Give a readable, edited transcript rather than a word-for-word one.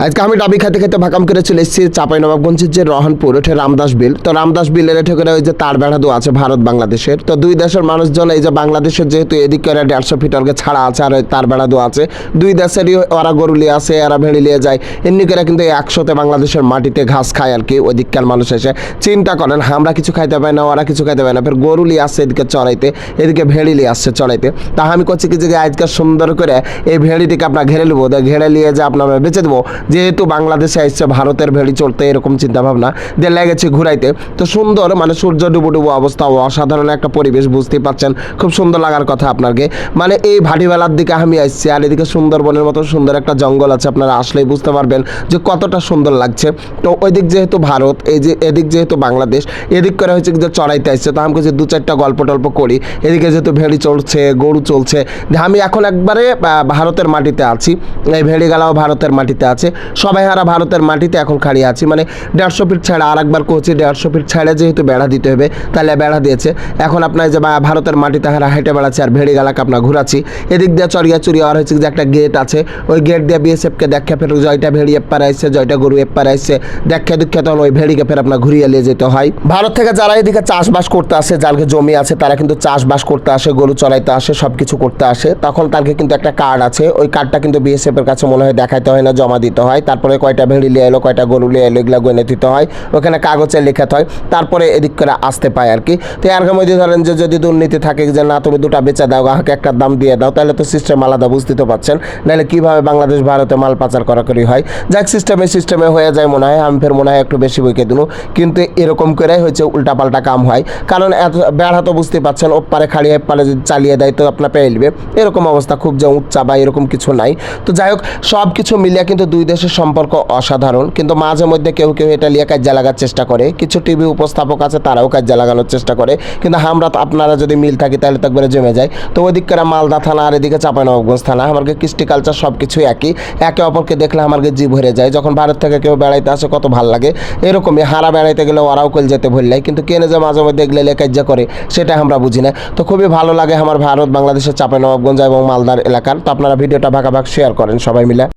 আজকে আমি ডাবি খাইতে খাইতে ভাকাম করে চলে এসেছি চাঁপাইনবাবগঞ্জের যে রহনপুর ওঠে রামদাস বিল। তো রামদাস বিলের এঠে করে ওই যে তার বেড়া দেওয়া আছে ভারত বাংলাদেশের। তো দুই দেশের মানুষজন এই যে বাংলাদেশের যেহেতু এদিক করে 150 ফিট আগে ছাড়া আছে আর ওই তার বেড়া দেওয়া আছে, দুই দেশেরই ওরা গরু লিয়ে আসে, এরা ভেড়ি লিয়ে যায়। এমনি করে কিন্তু একসাথে বাংলাদেশের মাটিতে ঘাস খায় আর কি ওইদিককার মানুষ এসে। চিন্তা করেন আমরা কিছু খাইতে পাই না, ওরা কিছু খাইতে পায় না, ফের গরু লিয়ে আসছে এদিকে চড়াইতে, এদিকে ভেড়ি লিয়ে আসছে চড়াইতে। তা আমি করছি কি যে আজকে সুন্দর করে এই ভেড়িটিকে আপনার ঘেরে নেবো, ঘেরে নিয়ে যে আপনার বেঁচে দেবো। যেহেতু বাংলাদেশে আসছে ভারতের ভেড়ি চড়তে এরকম চিন্তা ভাবনা দিয়ে লেগেছে ঘুরাইতে। তো সুন্দর মানে সূর্য ডুবো ডুবো অবস্থা, অসাধারণ একটা পরিবেশ, বুঝতেই পারছেন খুব সুন্দর লাগার কথা আপনাকে। মানে এই ভাটিবেলার দিকে আমি আসছি আর এদিকে সুন্দরবনের মতো সুন্দর একটা জঙ্গল আছে, আপনারা আসলেই বুঝতে পারবেন যে কতটা সুন্দর লাগছে। তো ওই দিক যেহেতু ভারত, এই যে এদিক যেহেতু বাংলাদেশ, এদিক করে হচ্ছে যে চড়াইতে আসছে। তো আমাকে যে দু চারটা গল্প টল্প করি, এদিকে যেহেতু ভেড়ি চলছে গরু চলছে, আমি এখন একবারে ভারতের মাটিতে আছি, এই ভেড়িগালাও ভারতের মাটিতে আছে, সবাই হারা ভারতের মাটিতে এখন খাড়িয়ে আছি। মানে 150 ফিট ছাড়া আর একবার করছি 150 ফিট ছাড়া যেহেতু বেড়া দিতে হবে, তাহলে বেড়া দিয়েছে। এখন আপনার যে ভারতের মাটিতে হারা হেঁটে বেড়াচ্ছে আর ভেড়িগালাকে আপনার ঘুরাচ্ছি। এদিক দিয়ে চড়িয়া চুরিয়া আর হচ্ছে যে একটা গেট আছে, ওই গেট দিয়ে বিএসএফকে দেখে ফের জয়টা ভেড়ি এপারে আসছে, জয়টা গরু এপারে আসছে, দেখে দুঃখে তখন ওই ভেড়িকে ফের আপনার ঘুরিয়ে নিয়ে যেতে হয়। ভারত থেকে যারা এদিকে চাষবাস করতে আসে, যার জমি আছে তারা কিন্তু চাষবাস করতে আসে, গরু চড়াইতে আসে, সব কিছু করতে আসে, তখন তাকে কিন্তু একটা কার্ড আছে, ওই কার্ডটা কিন্তু বিএসএফ এর কাছে মনে হয় দেখাইতে হয় না, জমা দিতে হয়। তারপরে কয়টা ভেড়ি লিয়ে এলো, কয়টা গরু লিয়ে এলো, এগুলো গনে দিতে হয়, ওখানে কাগজে লিখাতে হয়, তারপরে এদিক করে আসতে পায় আর কি। তো এর মধ্যে ধরেন যে যদি দুর্নীতি থাকে যে না তুমি দুটা বেচা দাও, গ্রাহকে একটা দাম দিয়ে দাও, তাহলে তো সিস্টেম আলাদা, বুঝতে তো পারছেন। নাহলে কীভাবে বাংলাদেশ ভারতে মাল পাচার করাকরি হয়। যাক সিস্টেমে হয়ে যায় মনে হয়, আমি ফের মনে হয় একটু বেশি বইকে দিল, কিন্তু এরকম করে হচ্ছে উল্টাপাল্টা কাম হয়। কারণ এত বেড়া তো বুঝতে পারছেন, ওপারে খাড়িয়ে এপারে যদি চালিয়ে দেয় তো আপনার পেয়ে নেবে, এরকম অবস্থা। খুব যে উচ্চা বা এরকম কিছু নাই। তো যাই হোক সব কিছু মিলিয়ে কিন্তু দুই দেশের সম্পর্ক অসাধারণ, কিন্তু মাঝে মধ্যে কেউ কেউ এটা নিয়ে কাজে লাগার চেষ্টা করে, কিছু টিভি উপস্থাপক আছে তারাও কাজে লাগানোর চেষ্টা করে, কিন্তু আমরা তো আপনারা যদি মিল থাকি তাহলে তো একবারে জমে যায়। তো ওইদিককার মালদা থানা আর এদিকে চাঁপাইনবাবগঞ্জ থানা, আমাকে কৃষ্টি কালচার সব কিছুই একই, একে অপরকে দেখলে আমাকে জি ভরে যায়। যখন ভারত থেকে কেউ বেড়াইতে আসে কত ভালো লাগে, এরকমই হারা বেড়াইতে গেলে ওরাও কল যেতে ভরলাই, কিন্তু কেনে যে মাঝে মধ্যে এগুলো কাজ করে সেটা আমরা বুঝি না। তো খুবই ভালো লাগে আমার ভারত বাংলাদেশের চাঁপাইনবাবগঞ্জ এবং মালদার এলাকার। তো আপনারা ভিডিওটা ভাগাভাগ শেয়ার করেন সবাই মিলে।